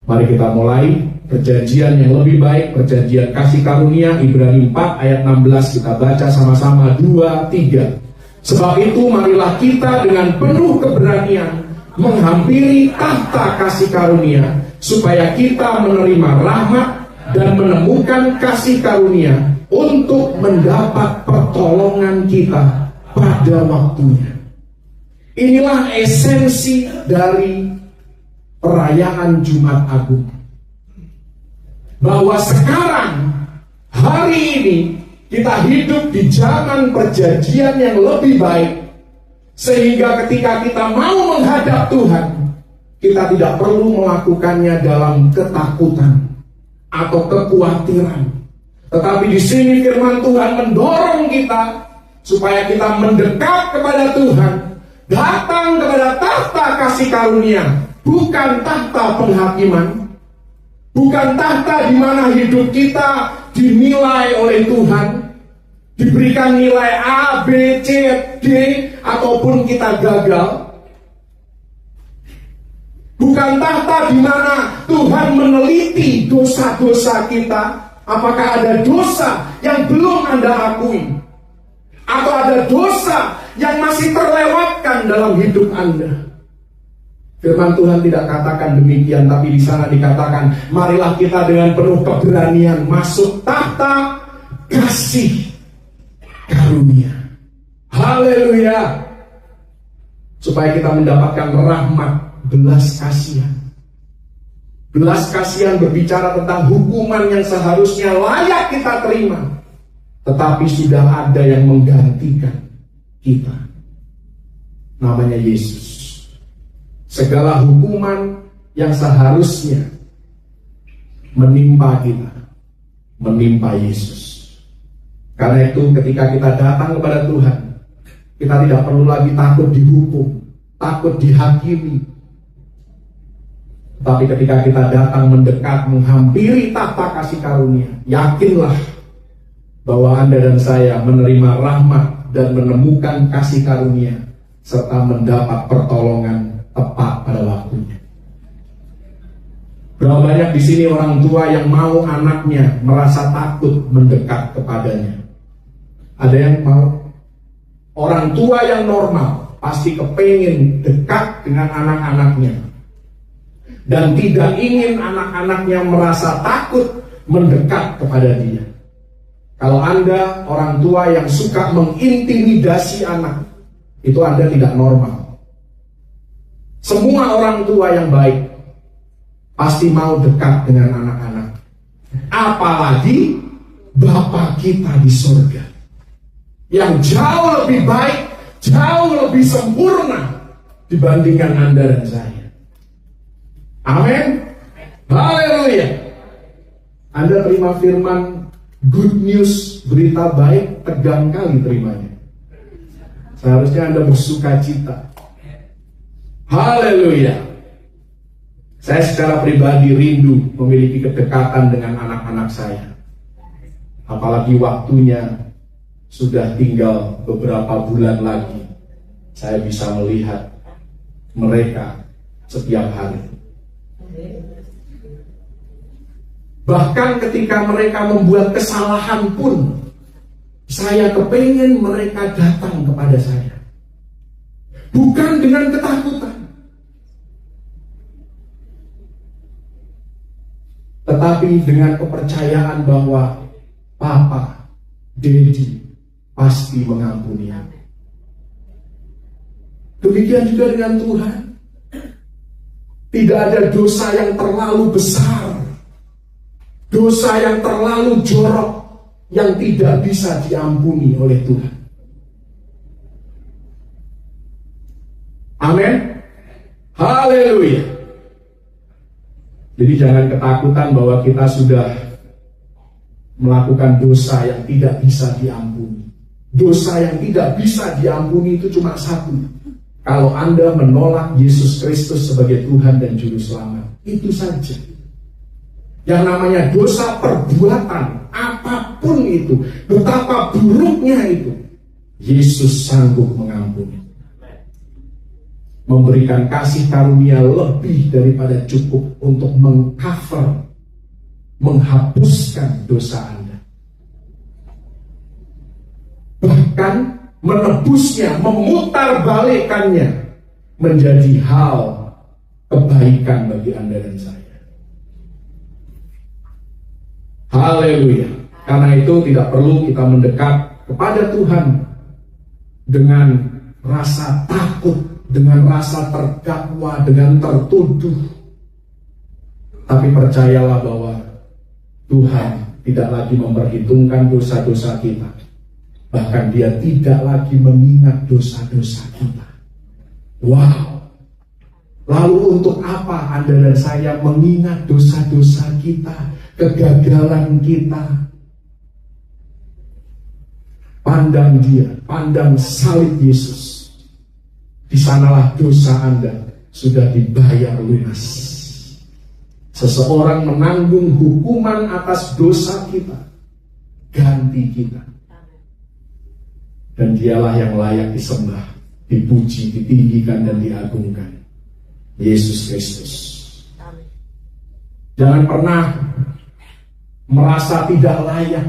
Mari kita mulai perjanjian yang lebih baik, perjanjian kasih karunia. Ibrani 4 ayat 16 kita baca sama-sama 2, 3. Sebab itu marilah kita dengan penuh keberanian menghampiri tahta kasih karunia, supaya kita menerima rahmat dan menemukan kasih karunia untuk mendapat pertolongan kita pada waktunya. Inilah esensi dari perayaan Jumat Agung, bahwa sekarang, hari ini, kita hidup di zaman perjanjian yang lebih baik, sehingga ketika kita mau menghadap Tuhan, kita tidak perlu melakukannya dalam ketakutan atau kekhawatiran. Tetapi di sini firman Tuhan mendorong kita supaya kita mendekat kepada Tuhan, datang kepada tahta kasih karunia, bukan tahta penghakiman, bukan tahta di mana hidup kita dinilai oleh Tuhan, diberikan nilai A, B, C, D, ataupun kita gagal. Bukan tahta di mana Tuhan meneliti dosa-dosa kita. Apakah ada dosa yang belum Anda akui? Atau ada dosa yang masih terlewatkan dalam hidup Anda? Firman Tuhan tidak katakan demikian, tapi di sana dikatakan, marilah kita dengan penuh keberanian masuk tahta kasih karunia. Haleluya. Supaya kita mendapatkan rahmat, belas kasihan. Belas kasihan berbicara tentang hukuman yang seharusnya layak kita terima, tetapi sudah ada yang menggantikan kita. Namanya Yesus. Segala hukuman yang seharusnya menimpa kita, menimpa Yesus. Karena itu ketika kita datang kepada Tuhan, kita tidak perlu lagi takut dihukum, takut dihakimi. Tapi ketika kita datang mendekat, menghampiri tahta kasih karunia, yakinlah bahwa Anda dan saya menerima rahmat dan menemukan kasih karunia, serta mendapat pertolongan tepat pada waktunya. Berapa banyak di sini orang tua yang mau anaknya merasa takut mendekat kepadanya? Ada yang mau? Orang tua yang normal pasti kepingin dekat dengan anak-anaknya dan tidak ingin anak-anaknya merasa takut mendekat kepada dia. Kalau Anda orang tua yang suka mengintimidasi anak, itu Anda tidak normal. Semua orang tua yang baik pasti mau dekat dengan anak-anak. Apalagi Bapa kita di surga, yang jauh lebih baik, jauh lebih sempurna dibandingkan Anda dan saya. Amin. Haleluya. Anda terima firman good news, berita baik, tegang kali terimanya. Seharusnya Anda bersuka cita. Haleluya. Saya secara pribadi rindu memiliki kedekatan dengan anak-anak saya. Apalagi waktunya sudah tinggal beberapa bulan lagi. Saya bisa melihat mereka setiap hari. Bahkan ketika mereka membuat kesalahan pun, saya kepengen mereka datang kepada saya. Bukan dengan ketakutan, tetapi dengan kepercayaan bahwa Papa, Dedi pasti mengampuni aku. Demikian juga dengan Tuhan. Tidak ada dosa yang terlalu besar, dosa yang terlalu jorok, yang tidak bisa diampuni oleh Tuhan. Amin. Haleluya. Jadi jangan ketakutan bahwa kita sudah melakukan dosa yang tidak bisa diampuni. Dosa yang tidak bisa diampuni itu cuma satu. Kalau Anda menolak Yesus Kristus sebagai Tuhan dan Juru Selamat, itu saja. Yang namanya dosa perbuatan, apapun itu, betapa buruknya itu, Yesus sanggup mengampuni. memberikan kasih karunia lebih daripada cukup untuk mengcover, menghapuskan dosa Anda. Bahkan menebusnya, memutarbalikkannya menjadi hal kebaikan bagi Anda dan saya. Haleluya. Karena itu tidak perlu kita mendekat kepada Tuhan dengan rasa takut, dengan rasa terdakwa, dengan tertuduh. Tapi percayalah bahwa Tuhan tidak lagi memperhitungkan dosa-dosa kita. Bahkan Dia tidak lagi mengingat dosa-dosa kita. Wow. Lalu untuk apa Anda dan saya mengingat dosa-dosa kita, kegagalan kita? Pandang Dia, pandang salib Yesus. Di sanalah dosa Anda sudah dibayar lunas. Seseorang menanggung hukuman atas dosa kita, ganti kita. Dan Dialah yang layak disembah, dipuji, ditinggikan, dan diagungkan. Yesus Kristus. Jangan pernah merasa tidak layak.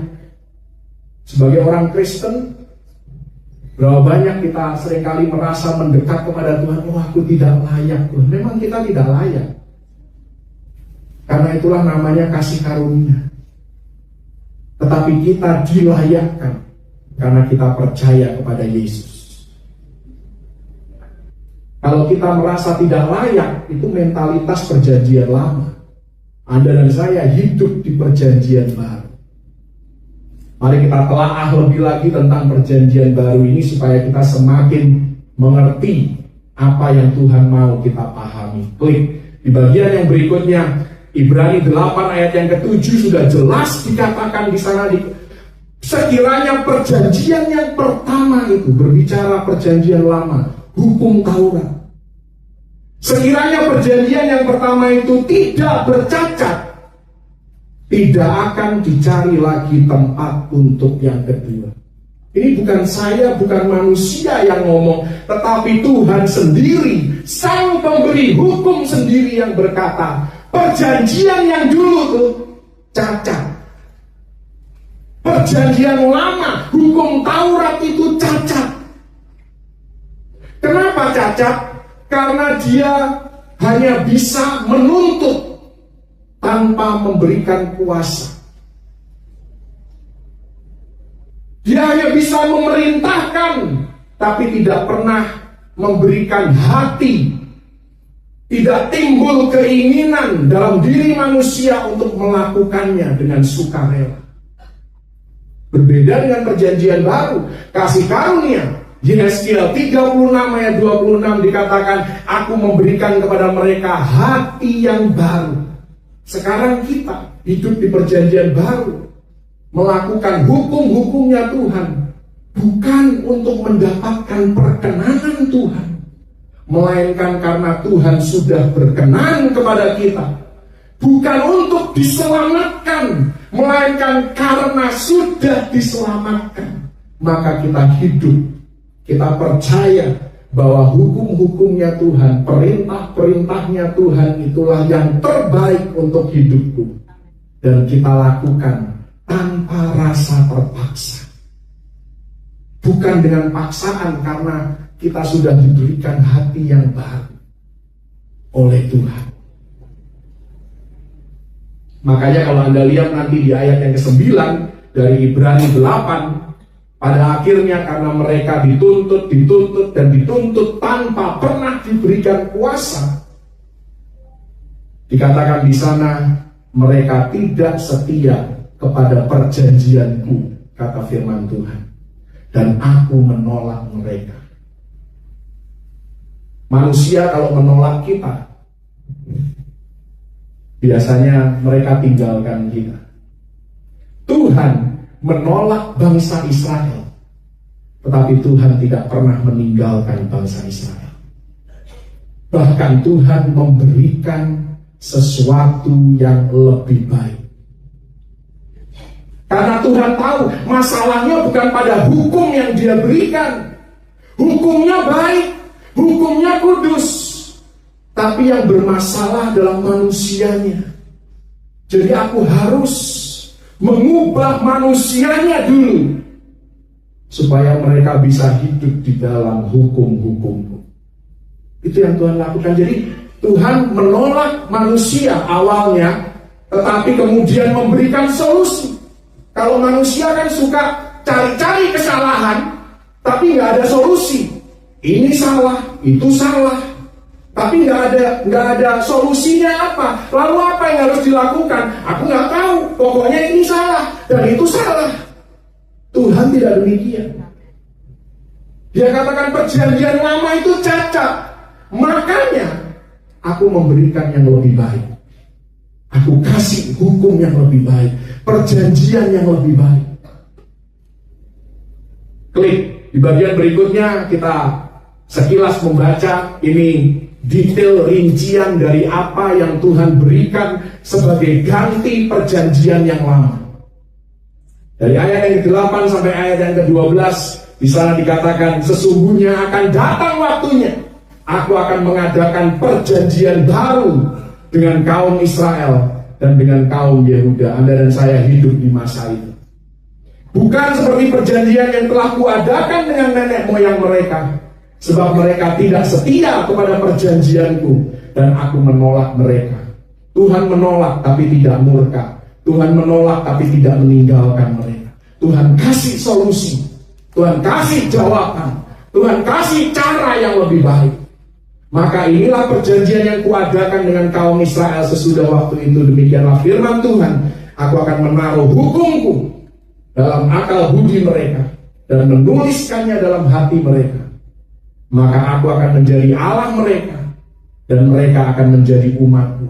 Sebagai orang Kristen, berapa banyak kita seringkali merasa mendekat kepada Tuhan, oh aku tidak layak. Memang kita tidak layak. Karena itulah namanya kasih karunia. Tetapi kita dilayakkan karena kita percaya kepada Yesus. Kalau kita merasa tidak layak, itu mentalitas perjanjian lama. Anda dan saya hidup di perjanjian baru. Mari kita telaah lebih lagi tentang perjanjian baru ini supaya kita semakin mengerti apa yang Tuhan mau kita pahami. Klik di bagian yang berikutnya, Ibrani 8 ayat yang ke-7 sudah jelas dikatakan di sana, sekiranya perjanjian yang pertama itu berbicara perjanjian lama, hukum Taurat. Sekiranya perjanjian yang pertama itu tidak bercacat, tidak akan dicari lagi tempat untuk yang kedua. Ini bukan saya, bukan manusia yang ngomong, tetapi Tuhan sendiri, Sang Pemberi hukum sendiri yang berkata, perjanjian yang dulu tuh cacat. Perjanjian lama, hukum Taurat itu cacat. Kenapa cacat? Karena dia hanya bisa menuntut tanpa memberikan kuasa. Dia hanya bisa memerintahkan, tapi tidak pernah memberikan hati. Tidak timbul keinginan dalam diri manusia untuk melakukannya dengan sukarela. Berbeda dengan perjanjian baru, kasih karunia. Yesaya 36 ayat 26 dikatakan, aku memberikan kepada mereka hati yang baru. Sekarang kita hidup di perjanjian baru, melakukan hukum-hukumnya Tuhan, bukan untuk mendapatkan perkenanan Tuhan, melainkan karena Tuhan sudah berkenan kepada kita. Bukan untuk diselamatkan, melainkan karena sudah diselamatkan. Maka kita hidup, kita percaya bahwa hukum-hukumnya Tuhan, perintah-perintahnya Tuhan itulah yang terbaik untuk hidupku. Dan kita lakukan tanpa rasa terpaksa. Bukan dengan paksaan, karena kita sudah diberikan hati yang baru oleh Tuhan. Makanya kalau Anda lihat nanti di ayat yang ke-9 dari Ibrani 8, pada akhirnya karena mereka dituntut tanpa pernah diberikan kuasa, dikatakan di sana mereka tidak setia kepada perjanjianku, kata firman Tuhan, dan aku menolak mereka. Manusia kalau menolak kita, biasanya mereka tinggalkan kita. Tuhan menolak bangsa Israel, tetapi Tuhan tidak pernah meninggalkan bangsa Israel. Bahkan Tuhan memberikan sesuatu yang lebih baik. Karena Tuhan tahu masalahnya bukan pada hukum yang Dia berikan. Hukumnya baik, Hukumnya kudus, tapi yang bermasalah dalam manusianya. Jadi aku harus mengubah manusianya dulu, supaya mereka bisa hidup di dalam hukum-hukummu. Itu yang Tuhan lakukan. Jadi Tuhan menolak manusia awalnya, tetapi kemudian memberikan solusi. Kalau manusia kan suka cari-cari kesalahan, tapi nggak ada solusi. Ini salah, itu salah, tapi nggak ada solusinya apa. Lalu apa yang harus dilakukan? Aku nggak tahu. Pokoknya ini salah dan itu salah. Tuhan tidak demikian. Dia katakan perjanjian lama itu cacat. Makanya aku memberikan yang lebih baik. Aku kasih hukum yang lebih baik, perjanjian yang lebih baik. Klik di bagian berikutnya, kita sekilas membaca ini detail rincian dari apa yang Tuhan berikan sebagai ganti perjanjian yang lama. Dari ayat yang ke-8 sampai ayat yang ke-12, di sana dikatakan, sesungguhnya akan datang waktunya, aku akan mengadakan perjanjian baru dengan kaum Israel dan dengan kaum Yehuda. Anda dan saya hidup di masa itu. Bukan seperti perjanjian yang telah kuadakan dengan nenek moyang mereka, sebab mereka tidak setia kepada perjanjianku, dan aku menolak mereka. Tuhan menolak tapi tidak murka. Tuhan menolak tapi tidak meninggalkan mereka. Tuhan kasih solusi. Tuhan kasih jawaban. Tuhan kasih cara yang lebih baik. Maka inilah perjanjian yang kuadakan dengan kaum Israel sesudah waktu itu. Demikianlah firman Tuhan. Aku akan menaruh hukumku dalam akal budi mereka dan menuliskannya dalam hati mereka. Maka aku akan menjadi Allah mereka dan mereka akan menjadi umatku.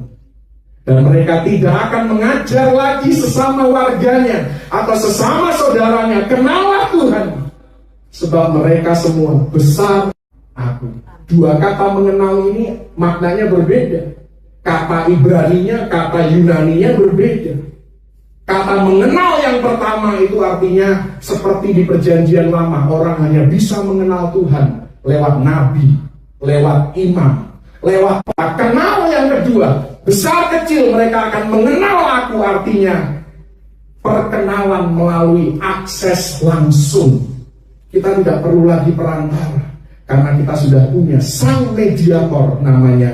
Dan mereka tidak akan mengajar lagi sesama warganya atau sesama saudaranya, kenallah Tuhan, sebab mereka semua besar aku. Dua kata mengenal ini maknanya berbeda. Kata Ibraninya, kata Yunaninya berbeda. Kata mengenal yang pertama itu artinya seperti di perjanjian lama, orang hanya bisa mengenal Tuhan lewat nabi, lewat imam, lewat kenal. Yang kedua, besar kecil mereka akan mengenal aku, artinya perkenalan melalui akses langsung. Kita tidak perlu lagi perantara, karena kita sudah punya sang mediator namanya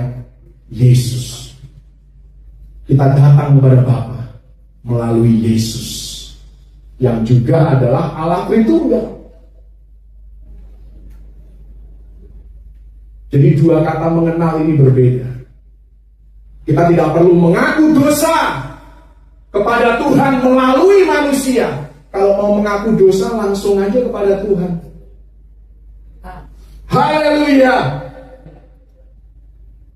Yesus. Kita datang kepada Bapa melalui Yesus, yang juga adalah Allah Tritunggal. Jadi dua kata mengenal ini berbeda. Kita tidak perlu mengaku dosa kepada Tuhan melalui manusia. Kalau mau mengaku dosa, langsung aja kepada Tuhan. Haleluya.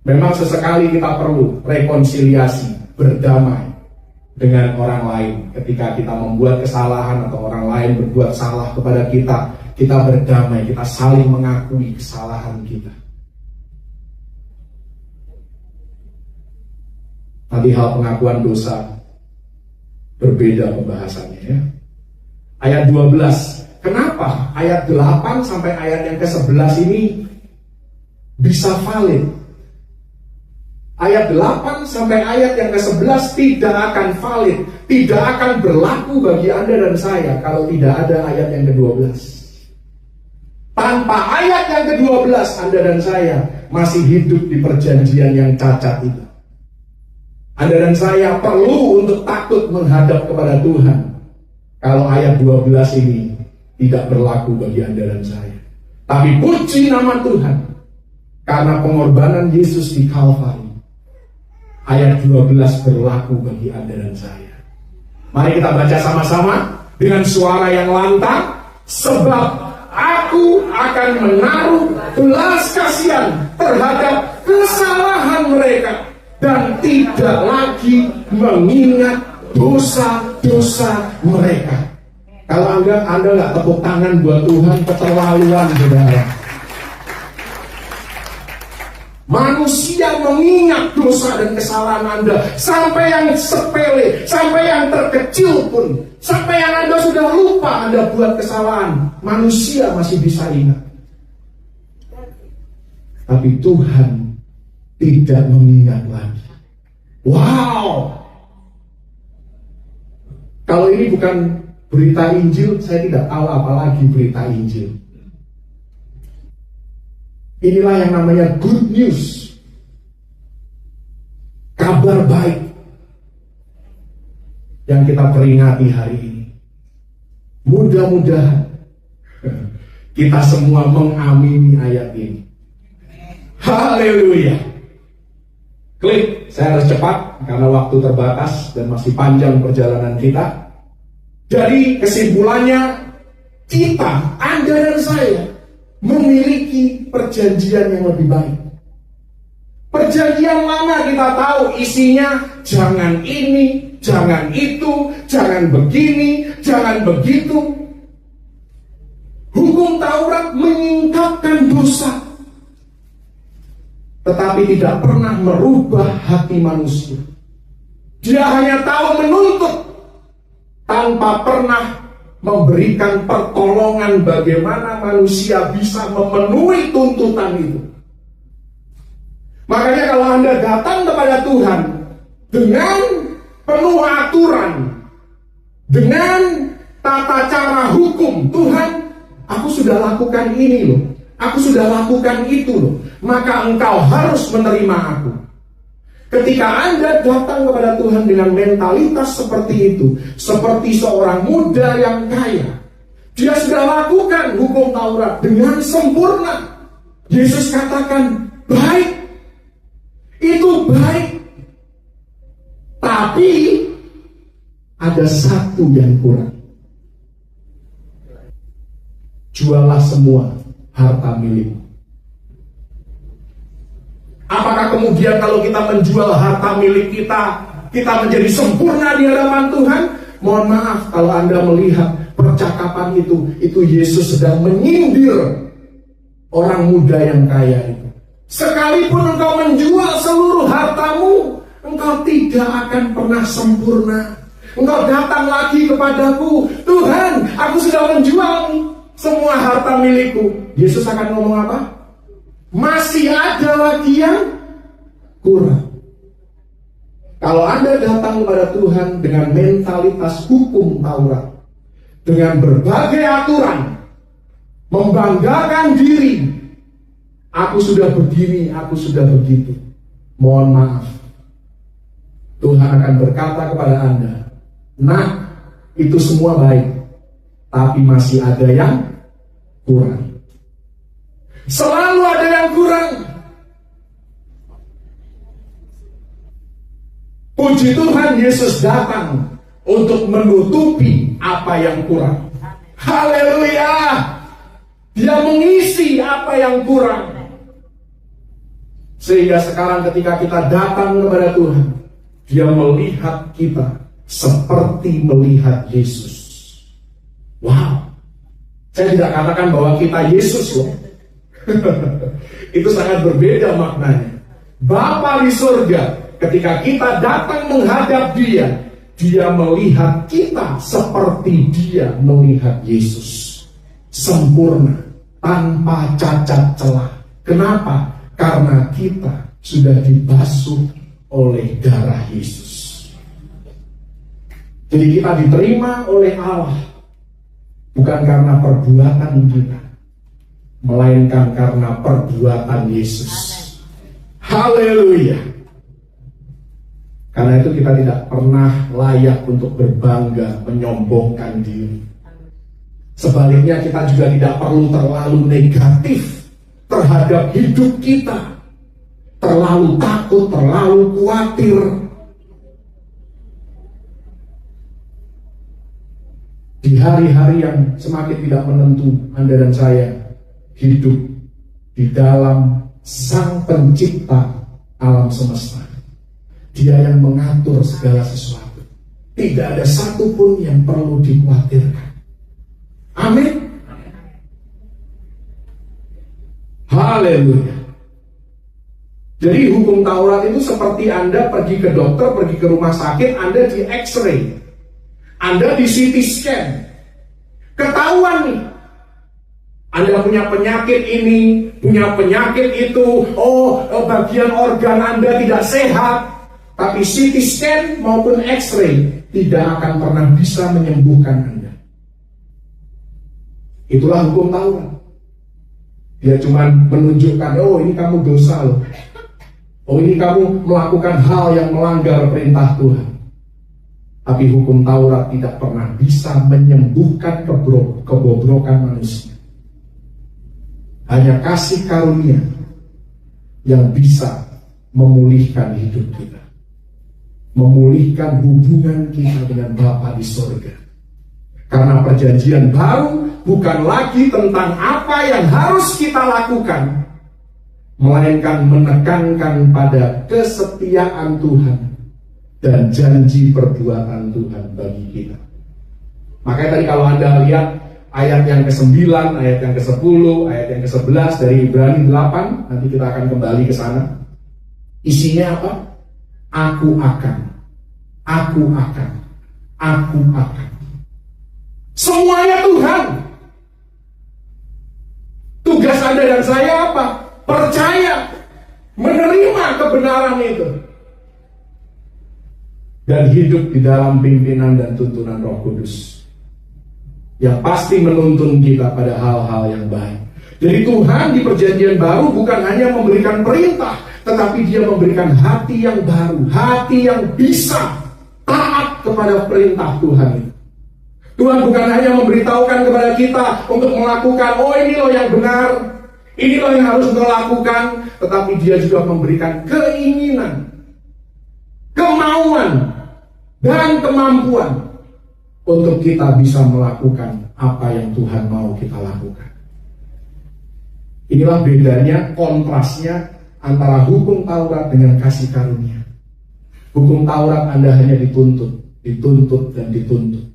Memang sesekali kita perlu rekonsiliasi, berdamai dengan orang lain. Ketika kita membuat kesalahan atau orang lain berbuat salah kepada kita, kita berdamai, kita saling mengakui kesalahan kita. Nanti hal pengakuan dosa berbeda pembahasannya ya. Ayat 12. Kenapa ayat 8 sampai ayat yang ke-11 ini bisa valid? Ayat 8 sampai ayat yang ke-11 tidak akan valid, tidak akan berlaku bagi Anda dan saya kalau tidak ada ayat yang ke-12. Tanpa ayat yang ke-12, Anda dan saya masih hidup di perjanjian yang cacat itu. Anda dan saya perlu untuk takut menghadap kepada Tuhan kalau ayat 12 ini tidak berlaku bagi Anda dan saya. Tapi puji nama Tuhan, karena pengorbanan Yesus di Kalvari, ayat 12 berlaku bagi Anda dan saya. Mari kita baca sama-sama dengan suara yang lantang. Sebab aku akan menaruh belas kasihan terhadap kesalahan mereka, dan tidak lagi mengingat dosa-dosa mereka. Kalau Anda nggak tepuk tangan buat Tuhan, keterlaluan, saudara. Manusia mengingat dosa dan kesalahan Anda, sampai yang sepele, sampai yang terkecil pun, sampai yang Anda sudah lupa Anda buat kesalahan, manusia masih bisa ingat. tapi Tuhan tidak mengingat lagi. Wow! Kalau ini bukan berita Injil, saya tidak tahu apalagi berita Injil. Inilah yang namanya good news. Kabar baik yang kita peringati hari ini. Mudah-mudahan kita semua mengamini ayat ini. Haleluya. Klik, saya harus cepat karena waktu terbatas dan masih panjang perjalanan kita. Jadi kesimpulannya, kita, Anda dan saya memiliki perjanjian yang lebih baik. Perjanjian lama kita tahu isinya jangan ini, jangan itu, jangan begini, jangan begitu. Hukum Taurat menyingkapkan dosa, tetapi tidak pernah merubah hati manusia. Dia hanya tahu menuntut tanpa pernah memberikan pertolongan bagaimana manusia bisa memenuhi tuntutan itu. Makanya kalau Anda datang kepada Tuhan dengan penuh aturan, dengan tata cara hukum, Tuhan, aku sudah lakukan ini loh, aku sudah lakukan itu loh, maka engkau harus menerima aku. Ketika Anda datang kepada Tuhan dengan mentalitas seperti itu, seperti seorang muda yang kaya, dia sudah lakukan hukum Taurat dengan sempurna. Yesus katakan, baik, itu baik. Tapi ada satu yang kurang. Jualah semua harta milikmu. Apakah kemudian kalau kita menjual harta milik kita, kita menjadi sempurna di hadapan Tuhan? Mohon maaf kalau Anda melihat percakapan itu Yesus sedang menyindir orang muda yang kaya itu. Sekalipun engkau menjual seluruh hartamu, engkau tidak akan pernah sempurna. Engkau datang lagi kepadaku, Tuhan, aku sudah menjual semua harta milikku. Yesus akan ngomong apa? Masih ada lagi yang kurang. Kalau Anda datang kepada Tuhan dengan mentalitas hukum Taurat, dengan berbagai aturan, membanggakan diri, aku sudah begini, aku sudah begitu, mohon maaf, Tuhan akan berkata kepada Anda, nah, itu semua baik, tapi masih ada yang kurang. Selalu ada yang kurang. Puji Tuhan, Yesus datang untuk menutupi apa yang kurang. Haleluya. Dia mengisi apa yang kurang. Sehingga sekarang ketika kita datang kepada Tuhan, Dia melihat kita seperti melihat Yesus. Wow. Saya tidak katakan bahwa kita Yesus loh. Itu sangat berbeda maknanya. Bapa di surga, ketika kita datang menghadap Dia, Dia melihat kita seperti Dia melihat Yesus. Sempurna, tanpa cacat celah. Kenapa? Karena kita sudah dibasuh oleh darah Yesus. Jadi kita diterima oleh Allah bukan karena perbuatan kita, melainkan karena perbuatan Yesus. Haleluya. Karena itu kita tidak pernah layak untuk berbangga, menyombongkan diri. Sebaliknya kita juga tidak perlu terlalu negatif terhadap hidup kita, terlalu takut, terlalu khawatir. Di hari-hari yang semakin tidak menentu, Anda dan saya hidup di dalam Sang Pencipta alam semesta. Dia yang mengatur segala sesuatu. Tidak ada satupun yang perlu dikhawatirkan. Amin. Haleluya. Jadi hukum Taurat itu seperti Anda pergi ke dokter, pergi ke rumah sakit, Anda di X-ray, Anda di CT scan, ketahuan nih Anda punya penyakit ini, punya penyakit itu, bagian organ Anda tidak sehat, tapi CT scan maupun X-ray tidak akan pernah bisa menyembuhkan Anda. Itulah hukum Taurat. Dia cuma menunjukkan, ini kamu dosa loh. Ini kamu melakukan hal yang melanggar perintah Tuhan. Tapi hukum Taurat tidak pernah bisa menyembuhkan kebobrokan manusia. Hanya kasih karunia yang bisa memulihkan hidup kita, memulihkan hubungan kita dengan Bapa di surga. Karena perjanjian baru bukan lagi tentang apa yang harus kita lakukan, melainkan menekankan pada kesetiaan Tuhan dan janji perbuatan Tuhan bagi kita. Makanya tadi kalau Anda lihat ayat yang ke-9, ayat yang ke-10, ayat yang ke-11 dari Ibrani 8, nanti kita akan kembali ke sana. Isinya apa? Aku akan. Semuanya Tuhan. Tugas Anda dan saya apa? Percaya, menerima kebenaran itu, dan hidup di dalam pimpinan dan tuntunan Roh Kudus yang pasti menuntun kita pada hal-hal yang baik. Jadi Tuhan di perjanjian baru bukan hanya memberikan perintah, tetapi Dia memberikan hati yang baru, hati yang bisa taat kepada perintah Tuhan itu. Tuhan bukan hanya memberitahukan kepada kita untuk melakukan, ini loh yang benar, ini loh yang harus kita lakukan, tetapi Dia juga memberikan keinginan, kemauan, dan kemampuan untuk kita bisa melakukan apa yang Tuhan mau kita lakukan. Inilah bedanya, kontrasnya antara hukum Taurat dengan kasih karunia. Hukum Taurat Anda hanya dituntut, dan dituntut.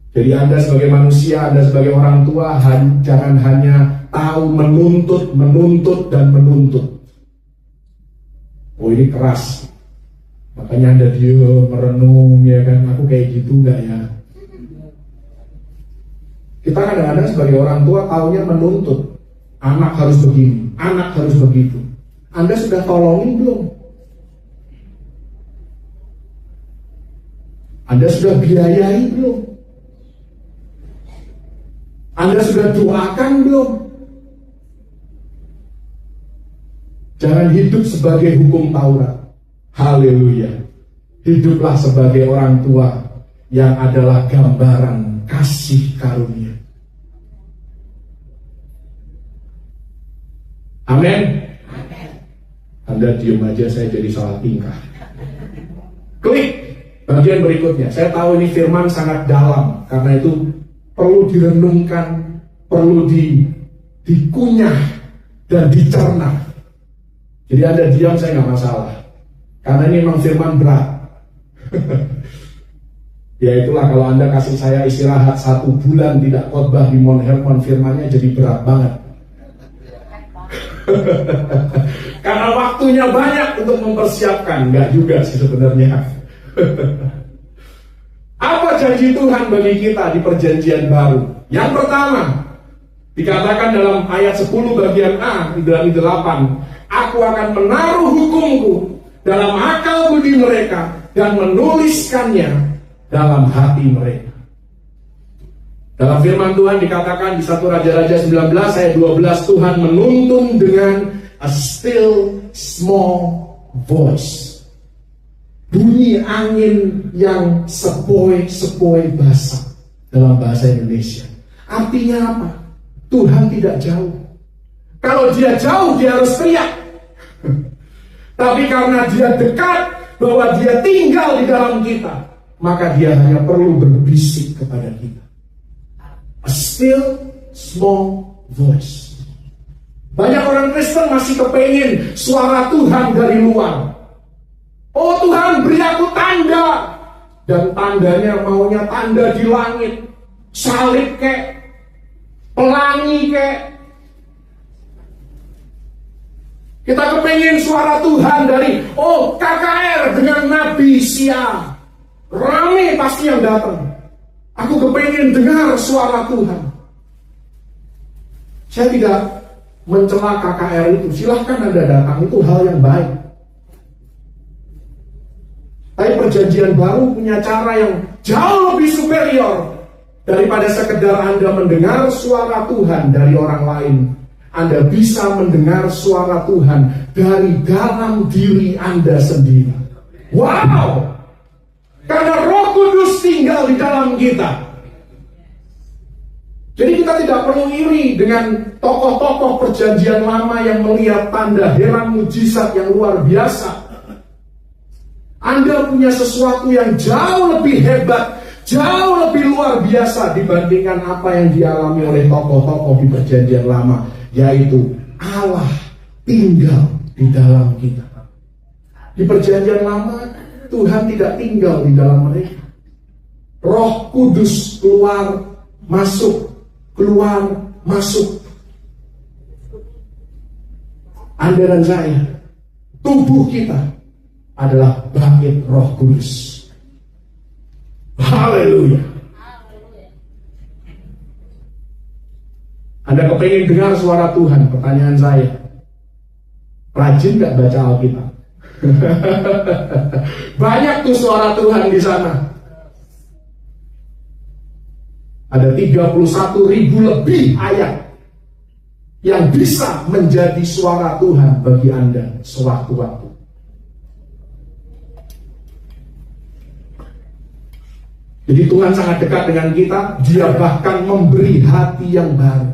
Jadi Anda sebagai manusia, Anda sebagai orang tua, jangan hanya tahu menuntut, dan menuntut. Ini keras, makanya Anda diam, merenung, ya kan, aku kayak gitu enggak ya? Kita kadang-kadang sebagai orang tua taunya menuntut. Anak harus begini, anak harus begitu. Anda sudah tolongin belum? Anda sudah biayai belum? Anda sudah doakan belum? Jangan hidup sebagai hukum Taurat. Haleluya. Hiduplah sebagai orang tua yang adalah gambaran kasih karunia. Amin. Anda diam aja, saya jadi salah tingkah. Klik bagian berikutnya. Saya tahu ini firman sangat dalam, karena itu perlu direnungkan, perlu dikunyah dan dicerna. Jadi Anda diam, saya nggak masalah, karena ini memang firman berat. Ya itulah, kalau Anda kasih saya istirahat 1 bulan tidak khotbah di Mount Hermon, firmannya jadi berat banget. Karena waktunya banyak untuk mempersiapkan. Enggak juga sih sebenarnya. Apa janji Tuhan bagi kita di perjanjian baru? Yang pertama, dikatakan dalam ayat 10 bagian A, Ibrani 8, aku akan menaruh hukumku dalam akal budi mereka dan menuliskannya dalam hati mereka. Dalam firman Tuhan dikatakan di 1 Raja-Raja 19 ayat 12, Tuhan menuntun dengan a still small voice. Bunyi angin yang sepoi-sepoi basah dalam bahasa Indonesia. Artinya apa? Tuhan tidak jauh. Kalau Dia jauh, Dia harus teriak. Tapi karena Dia dekat, bahwa Dia tinggal di dalam kita, maka Dia hanya perlu berbisik kepada kita. A still small voice. Banyak orang Kristen masih kepengin suara Tuhan dari luar. Oh Tuhan, beri aku tanda. Dan tandanya maunya tanda di langit, salib kek, pelangi kek. Kita kepengin suara Tuhan dari KKR dengan Nabi Sia. Rame pasti yang datang. Aku kepengin dengar suara Tuhan. Saya tidak mencela KKR itu, silahkan Anda datang, itu hal yang baik. Tapi perjanjian baru punya cara yang jauh lebih superior daripada sekedar Anda mendengar suara Tuhan dari orang lain. Anda bisa mendengar suara Tuhan dari dalam diri Anda sendiri. Wow! Karena Roh Kudus tinggal di dalam kita. Jadi kita tidak perlu iri dengan tokoh-tokoh perjanjian lama yang melihat tanda heran mujizat yang luar biasa. Anda punya sesuatu yang jauh lebih hebat, jauh lebih luar biasa dibandingkan apa yang dialami oleh tokoh-tokoh di perjanjian lama, yaitu Allah tinggal di dalam kita. Di perjanjian lama, Tuhan tidak tinggal di dalam mereka. Roh Kudus keluar, masuk, keluar, masuk. Anda dan saya, tubuh kita adalah bait Roh Kudus. Haleluya. Anda kepengen dengar suara Tuhan? Pertanyaan saya, rajin gak baca Alkitab? Banyak tuh suara Tuhan di sana. Ada 31.000 lebih ayat yang bisa menjadi suara Tuhan bagi Anda sewaktu-waktu. Jadi Tuhan sangat dekat dengan kita. Dia bahkan memberi hati yang baru,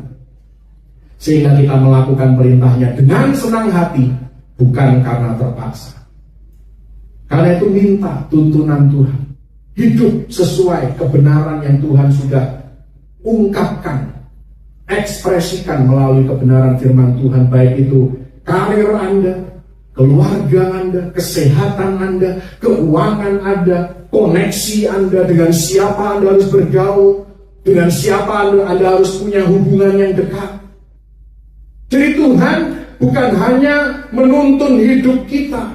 sehingga kita melakukan perintahnya dengan senang hati, bukan karena terpaksa. Karena itu minta tuntunan Tuhan, hidup sesuai kebenaran yang Tuhan sudah ungkapkan, ekspresikan melalui kebenaran firman Tuhan. Baik itu karir Anda, keluarga Anda, kesehatan Anda, keuangan Anda, koneksi Anda, dengan siapa Anda harus bergaul, dengan siapa Anda harus punya hubungan yang dekat. Jadi Tuhan bukan hanya menuntun hidup kita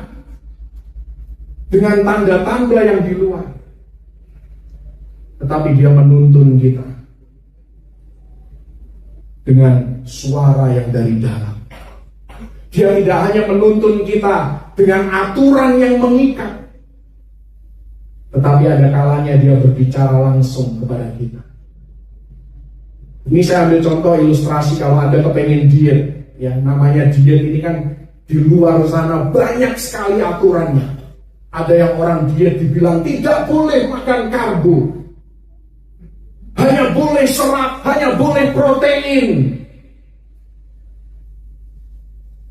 dengan tanda-tanda yang di luar, tetapi Dia menuntun kita dengan suara yang dari dalam. Dia tidak hanya menuntun kita dengan aturan yang mengikat, tetapi ada kalanya Dia berbicara langsung kepada kita. Ini saya ambil contoh ilustrasi. Kalau Anda kepengen diet, ya namanya diet ini kan di luar sana banyak sekali aturannya. Ada yang orang diet dibilang tidak boleh makan karbo, hanya boleh serat, hanya boleh protein.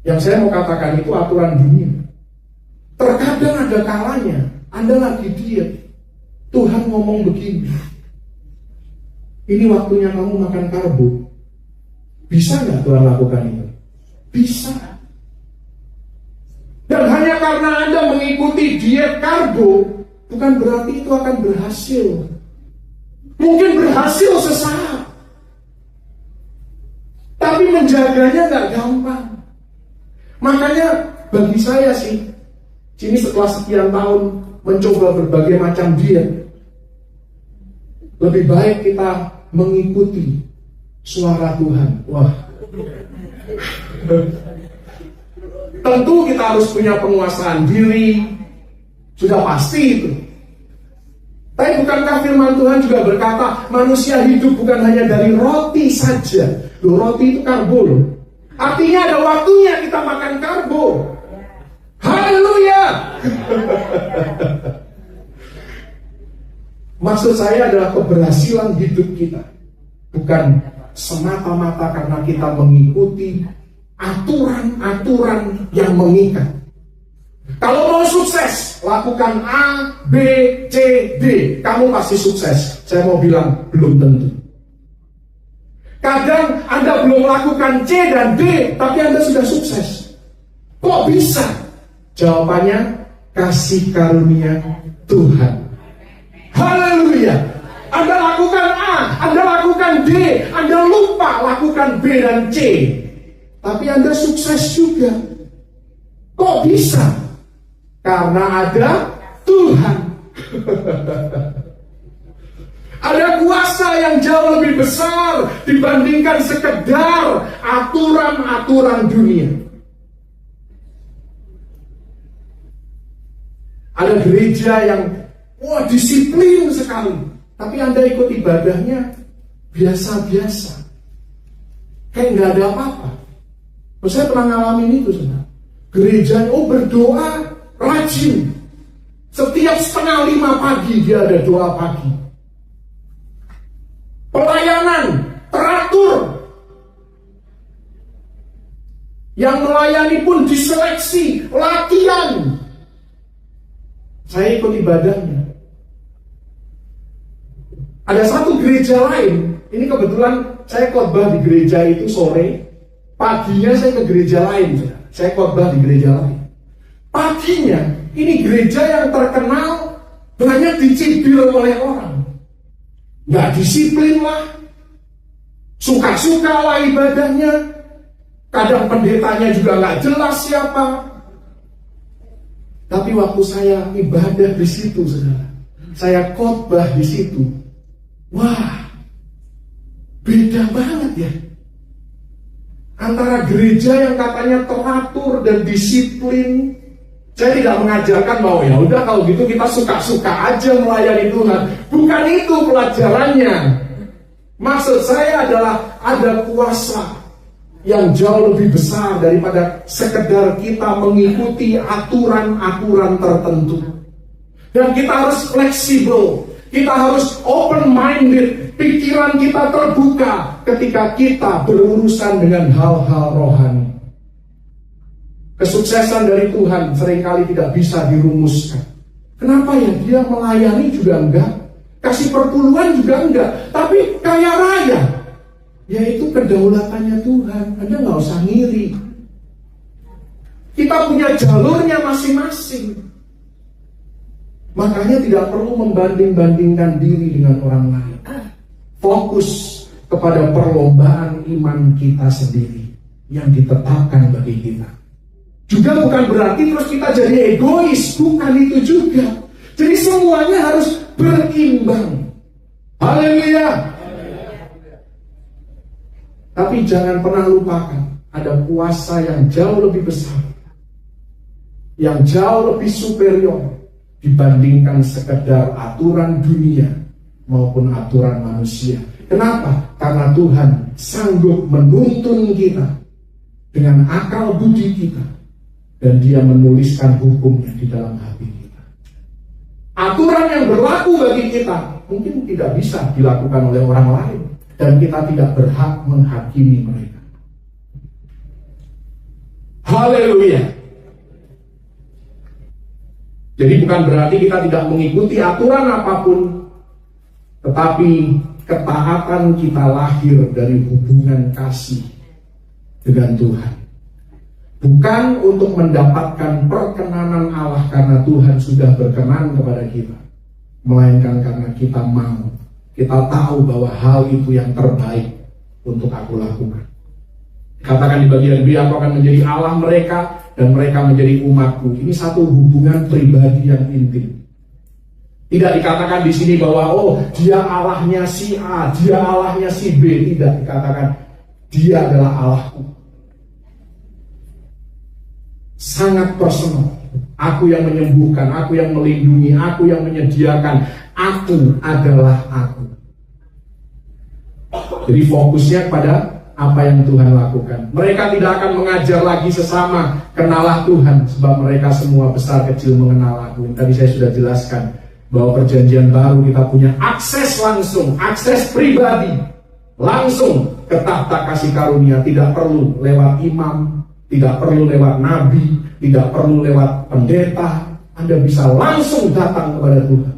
Yang saya mau katakan itu aturan dunia. Terkadang ada kalanya Anda lagi diet, Tuhan ngomong begini, ini waktunya kamu makan karbo. Bisa nggak Tuhan lakukan itu? Bisa. Dan hanya karena Anda mengikuti diet karbo, bukan berarti itu akan berhasil. Mungkin berhasil sesaat, tapi menjaganya nggak gampang. Makanya bagi saya sih, ini setelah sekian tahun mencoba berbagai macam diet, lebih baik kita mengikuti suara Tuhan. Wah, tentu kita harus punya penguasaan diri, sudah pasti itu. Tapi bukankah firman Tuhan juga berkata, manusia hidup bukan hanya dari roti saja. Loh, roti itu karbo loh. Artinya ada waktunya kita makan karbo. Haleluya. Maksud saya adalah keberhasilan hidup kita bukan semata-mata karena kita mengikuti aturan-aturan yang mengikat. Kalau mau sukses, lakukan A, B, C, D, kamu pasti sukses. Saya mau bilang, belum tentu. Kadang Anda belum melakukan C dan D, tapi Anda sudah sukses. Kok bisa? Jawabannya, kasih karunia Tuhan. Haleluya. Anda lakukan A, Anda lakukan D, Anda lupa lakukan B dan C, tapi Anda sukses juga. Kok bisa? Karena ada Tuhan. Ada Ada kuasa yang jauh lebih besar dibandingkan sekedar aturan-aturan dunia. Ada gereja yang disiplin sekali, tapi Anda ikut ibadahnya biasa-biasa, kayak nggak ada apa-apa. Saya pernah ngalamin itu, saudara. Gereja berdoa rajin. Setiap 4:30 pagi dia ada doa pagi. Pelayanan teratur. Yang melayani pun diseleksi, latihan. Saya ikut ibadahnya. Ada satu gereja lain, ini kebetulan saya khotbah di gereja itu sore, paginya saya ke gereja lain, saya khotbah di gereja lain. Paginya, ini gereja yang terkenal banyak dicibir oleh orang. Nggak disiplin lah, suka-suka lah ibadahnya, kadang pendetanya juga nggak jelas siapa. Tapi waktu saya ibadah di situ, saudara, saya khotbah di situ, wah, beda banget ya. Antara gereja yang katanya teratur dan disiplin. Saya tidak mengajarkan bahwa ya udah kalau gitu kita suka-suka aja melayani Tuhan. Bukan itu pelajarannya. Maksud saya adalah ada kuasa yang jauh lebih besar daripada sekedar kita mengikuti aturan-aturan tertentu. Dan kita harus fleksibel, kita harus open-minded, pikiran kita terbuka ketika kita berurusan dengan hal-hal rohani. Kesuksesan dari Tuhan seringkali tidak bisa dirumuskan. Kenapa ya? Dia melayani juga enggak, kasih perpuluhan juga enggak, tapi kaya raya. Yaitu kedaulatannya Tuhan. Anda nggak usah ngiri. Kita punya jalurnya masing-masing. Makanya tidak perlu membanding-bandingkan diri dengan orang lain. Fokus kepada perlombaan iman kita sendiri yang ditetapkan bagi kita. Juga bukan berarti terus kita jadi egois, bukan itu juga. Jadi semuanya harus berimbang. Haleluya. Tapi jangan pernah lupakan, ada kuasa yang jauh lebih besar, yang jauh lebih superior dibandingkan sekedar aturan dunia maupun aturan manusia. Kenapa? Karena Tuhan sanggup menuntun kita dengan akal budi kita, dan Dia menuliskan hukumnya di dalam hati kita. Aturan yang berlaku bagi kita mungkin tidak bisa dilakukan oleh orang lain, dan kita tidak berhak menghakimi mereka. Haleluya. Jadi bukan berarti kita tidak mengikuti aturan apapun, tetapi ketaatan kita lahir dari hubungan kasih dengan Tuhan. Bukan untuk mendapatkan perkenanan Allah karena Tuhan sudah berkenan kepada kita, melainkan karena kita mau. Kita tahu bahwa hal itu yang terbaik untuk aku lakukan. Katakan di bagian B, aku akan menjadi Allah mereka dan mereka menjadi umatku. Ini satu hubungan pribadi yang intim. Tidak dikatakan di sini bahwa dia Allahnya si A, dia Allahnya si B. Tidak dikatakan dia adalah Allahku. Sangat personal. Aku yang menyembuhkan, aku yang melindungi, aku yang menyediakan. Aku adalah aku. Jadi fokusnya pada apa yang Tuhan lakukan. Mereka tidak akan mengajar lagi sesama kenalah Tuhan, sebab mereka semua besar kecil mengenal aku. Tadi saya sudah jelaskan bahwa perjanjian baru kita punya akses langsung, akses pribadi langsung ke tahta kasih karunia. Tidak perlu lewat imam, tidak perlu lewat nabi, tidak perlu lewat pendeta. Anda bisa langsung datang kepada Tuhan.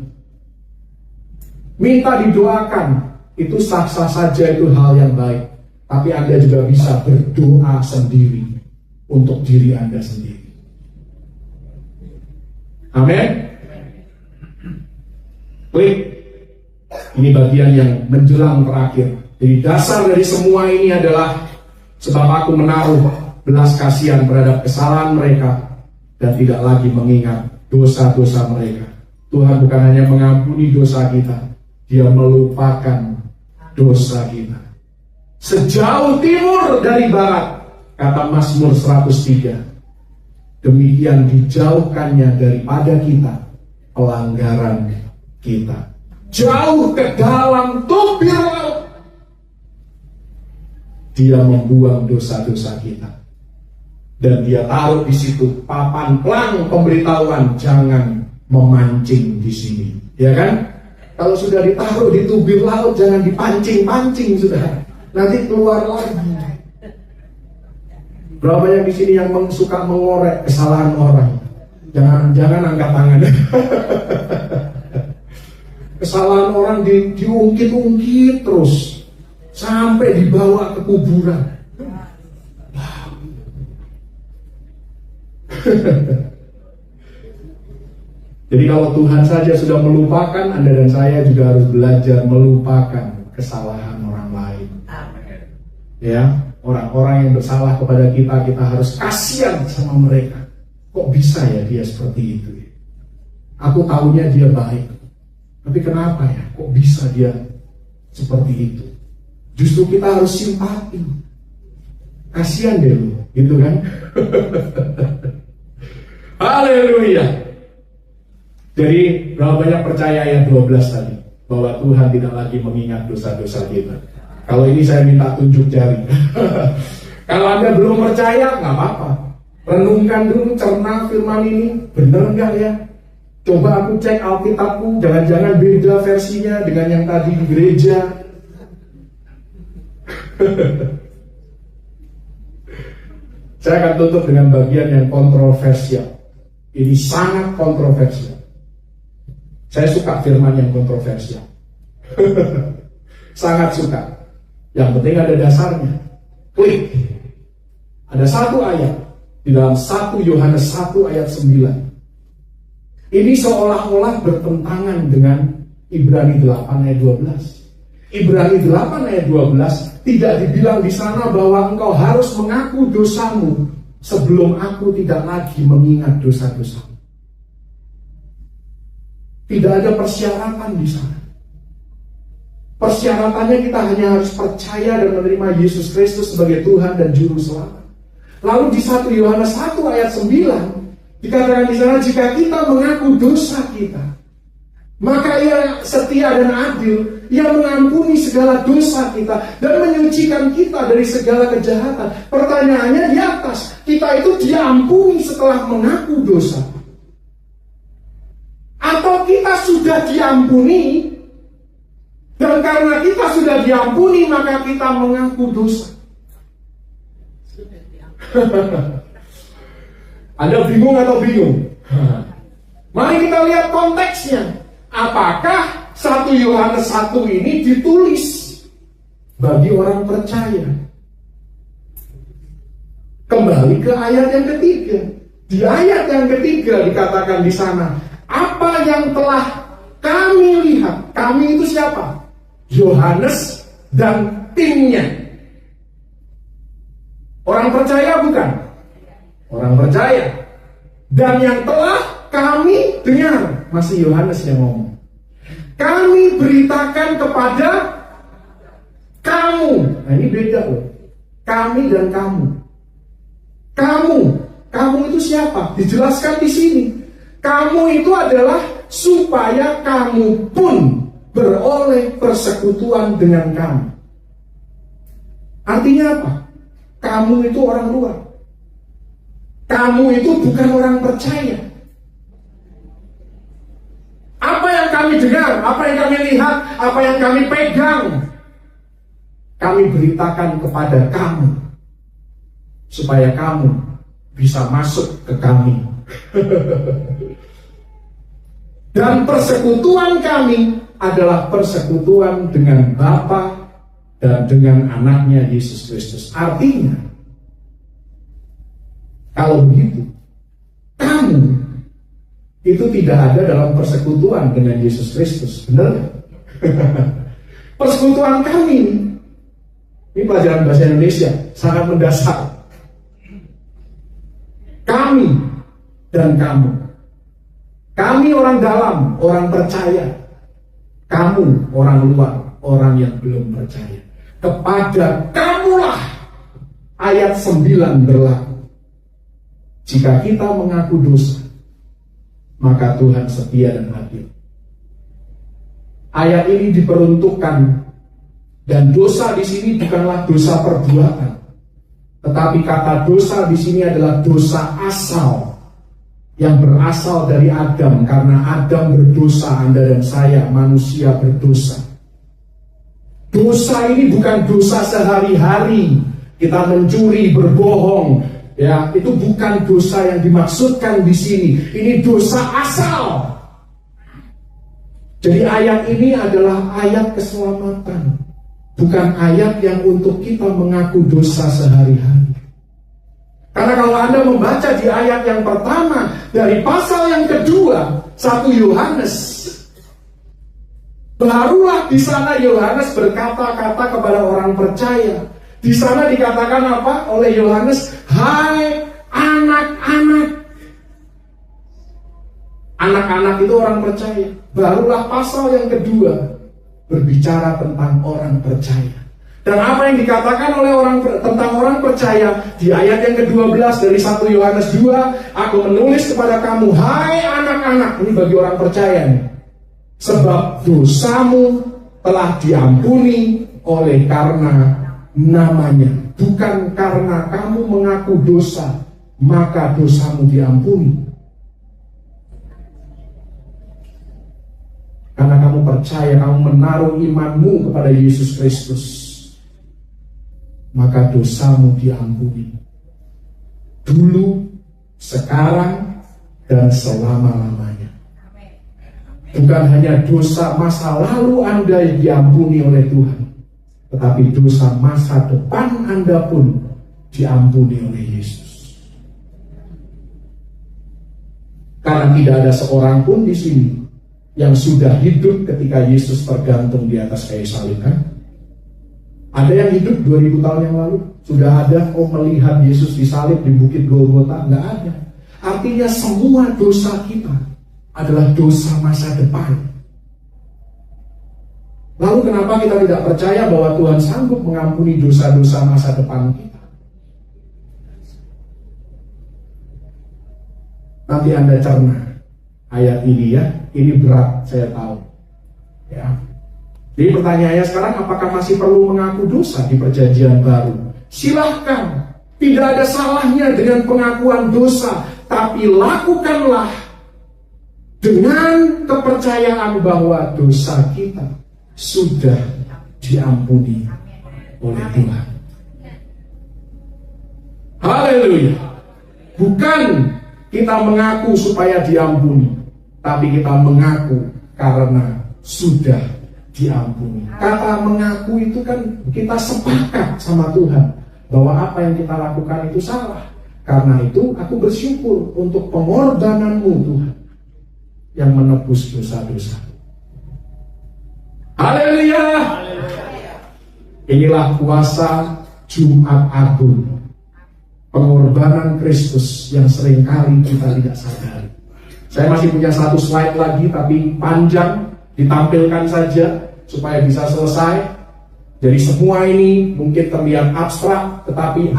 Minta didoakan, itu sah-sah saja, itu hal yang baik. Tapi Anda juga bisa berdoa sendiri untuk diri Anda sendiri. Amin. Klik. Ini bagian yang menjelang terakhir. Jadi dasar dari semua ini adalah sebab aku menaruh belas kasihan terhadap kesalahan mereka dan tidak lagi mengingat dosa-dosa mereka. Tuhan bukan hanya mengampuni dosa kita, Dia melupakan dosa kita. Sejauh timur dari barat, kata Mazmur 103, demikian dijauhkannya daripada kita pelanggaran kita. Jauh ke dalam tubir laut, Dia membuang dosa-dosa kita. Dan Dia taruh di situ papan pelang pemberitahuan, jangan memancing di sini. Ya kan? Kalau sudah ditaruh di tubir laut, jangan dipancing-pancing sudah. Nanti keluar lagi. Berapa yang di sini yang suka mengorek kesalahan orang? Jangan angkat tangan. Kesalahan orang diungkit-ungkit terus sampai dibawa ke kuburan. Jadi kalau Tuhan saja sudah melupakan, Anda dan saya juga harus belajar melupakan kesalahan orang lain. Ya, orang-orang yang bersalah kepada kita, kita harus kasihan sama mereka. Kok bisa ya dia seperti itu? Aku tahunya dia baik, tapi kenapa ya? Kok bisa dia seperti itu? Justru kita harus simpati. Kasihan deh lu, gitu kan? Haleluya. Jadi berapa banyak percaya ayat 12 tadi, bahwa Tuhan tidak lagi mengingat dosa-dosa kita. Kalau ini saya minta tunjuk jari. Kalau Anda belum percaya, nggak apa-apa. Renungkan dulu, cerna firman ini, benar nggak ya? Coba aku cek Alkitabku, jangan-jangan beda versinya dengan yang tadi di gereja. Saya akan tutup dengan bagian yang kontroversial. Ini sangat kontroversial. Saya suka firman yang kontroversial. Sangat suka. Yang penting ada dasarnya. Klik. Ada satu ayat di dalam 1 Yohanes 1 ayat 9. Ini seolah-olah bertentangan dengan Ibrani 8 ayat 12. Ibrani 8 ayat 12 tidak dibilang di sana bahwa engkau harus mengaku dosamu sebelum aku tidak lagi mengingat dosa-dosamu. Tidak ada persyaratan di sana. Persyaratannya kita hanya harus percaya dan menerima Yesus Kristus sebagai Tuhan dan Juru Selamat. Lalu di 1 Yohanes 1 ayat 9 dikatakan di sana, jika kita mengaku dosa kita, maka Ia setia dan adil, Ia mengampuni segala dosa kita dan menyucikan kita dari segala kejahatan. Pertanyaannya di atas, kita itu diampuni setelah mengaku dosa, atau kita sudah diampuni dan karena kita sudah diampuni maka kita mengaku dosa? Anda bingung atau bingung? Mari kita lihat konteksnya. Apakah 1 Yohanes 1 ini ditulis bagi orang percaya? Kembali ke ayat yang ketiga. Di ayat yang ketiga dikatakan di sana, apa yang telah kami lihat. Kami itu siapa? Yohanes dan timnya. Orang percaya bukan? Orang percaya. Dan yang telah kami dengar, masih Yohanes yang ngomong, kami beritakan kepada kamu. Nah ini beda loh. Kami dan kamu. Kamu itu siapa? Dijelaskan di sini. Kamu itu adalah supaya kamu pun beroleh persekutuan dengan kami. Artinya apa? Kamu itu orang luar. Kamu itu bukan orang percaya. Apa yang kami dengar, apa yang kami lihat, apa yang kami pegang, kami beritakan kepada kamu supaya kamu bisa masuk ke kami. Dan persekutuan kami adalah persekutuan dengan Bapa dan dengan anaknya Yesus Kristus. Artinya, kalau begitu, kamu itu tidak ada dalam persekutuan dengan Yesus Kristus. Benar? Persekutuan kami, ini pelajaran bahasa Indonesia, sangat mendasar. Kami dan kamu. Kami orang dalam, orang percaya. kamu orang luar, orang yang belum percaya. Kepada kamulah ayat 9 berlaku. Jika kita mengaku dosa, maka Tuhan setia dan adil. Ayat ini diperuntukkan, dan dosa di sini bukanlah dosa perbuatan, tetapi kata dosa di sini adalah dosa asal, yang berasal dari Adam, karena Adam berdosa, Anda dan saya manusia berdosa. Dosa ini bukan dosa sehari-hari, kita mencuri, berbohong, ya, itu bukan dosa yang dimaksudkan di sini. Ini dosa asal. Jadi ayat ini adalah ayat keselamatan, bukan ayat yang untuk kita mengaku dosa sehari-hari. Karena kalau Anda membaca di ayat yang pertama dari pasal yang kedua 1 Yohanes, barulah di sana Yohanes berkata-kata kepada orang percaya. Di sana dikatakan apa oleh Yohanes? Hai anak-anak. Anak-anak itu orang percaya. Barulah pasal yang kedua berbicara tentang orang percaya. Dan apa yang dikatakan oleh tentang orang percaya di ayat yang ke-12 dari 1 Yohanes 2, aku menulis kepada kamu, hai anak-anak, ini bagi orang percaya nih, sebab dosamu telah diampuni oleh karena namanya, bukan karena kamu mengaku dosa maka dosamu diampuni. Karena kamu percaya, kamu menaruh imanmu kepada Yesus Kristus, maka dosamu diampuni. Dulu, sekarang, dan selama-lamanya. Bukan hanya dosa masa lalu Anda yang diampuni oleh Tuhan, tetapi dosa masa depan Anda pun diampuni oleh Yesus. Karena tidak ada seorang pun di sini yang sudah hidup ketika Yesus tergantung di atas kayu salib, kan? Ada yang hidup 2000 tahun yang lalu? Sudah ada melihat Yesus disalib di Bukit Golgota? Nggak ada. Artinya semua dosa kita adalah dosa masa depan. Lalu kenapa kita tidak percaya bahwa Tuhan sanggup mengampuni dosa-dosa masa depan kita? Nanti Anda cerna ayat ini ya. Ini berat, saya tahu. Ya. Jadi pertanyaannya sekarang, apakah masih perlu mengaku dosa di perjanjian baru? Silahkan, tidak ada salahnya dengan pengakuan dosa, tapi lakukanlah dengan kepercayaan bahwa dosa kita sudah diampuni oleh Tuhan. Haleluya. Bukan kita mengaku supaya diampuni, tapi kita mengaku karena sudah diampuni. Kata mengaku itu kan kita sepakat sama Tuhan bahwa apa yang kita lakukan itu salah. Karena itu aku bersyukur untuk pengorbananmu Tuhan yang menebus dosa-dosa. Haleluya. Inilah kuasa Jumat Agung, pengorbanan Kristus yang seringkali kita tidak sadari. Saya masih punya satu slide lagi, tapi panjang, ditampilkan saja supaya bisa selesai. Jadi semua ini mungkin terlihat abstrak, tetapi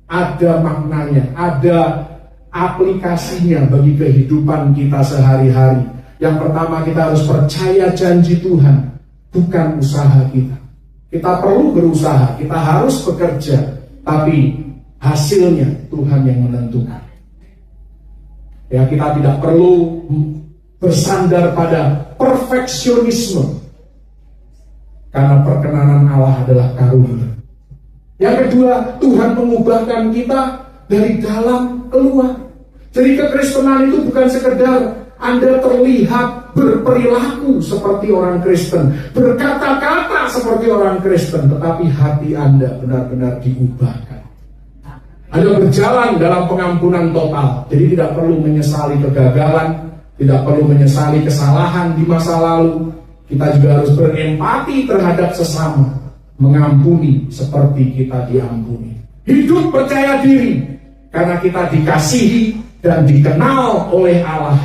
ada maknanya, ada aplikasinya bagi kehidupan kita sehari-hari. Yang pertama, kita harus percaya janji Tuhan, bukan usaha kita. Kita perlu berusaha, kita harus bekerja, tapi hasilnya Tuhan yang menentukan. Ya, kita tidak perlu bersandar pada perfeksionisme, karena perkenanan Allah adalah karunia. Yang kedua, Tuhan mengubahkan kita dari dalam keluar. Jadi kekristenan itu bukan sekedar Anda terlihat berperilaku seperti orang Kristen, berkata-kata seperti orang Kristen, tetapi hati Anda benar-benar diubahkan. Anda berjalan dalam pengampunan total. Jadi tidak perlu menyesali kegagalan, tidak perlu menyesali kesalahan di masa lalu. Kita juga harus berempati terhadap sesama, mengampuni seperti kita diampuni. Hidup percaya diri karena kita dikasihi dan dikenal oleh Allah,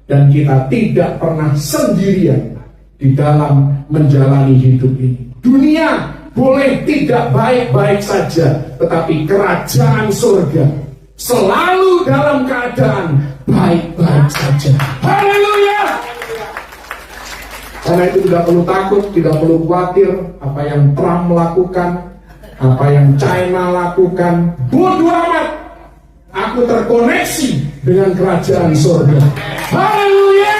dan kita tidak pernah sendirian di dalam menjalani hidup ini. Dunia boleh tidak baik-baik saja, tetapi kerajaan surga selalu dalam keadaan baik-baik saja. Haleluya! Karena itu tidak perlu takut, tidak perlu khawatir apa yang Trump lakukan, apa yang China lakukan. Bodoh amat. Aku terkoneksi dengan kerajaan surga. Haleluya!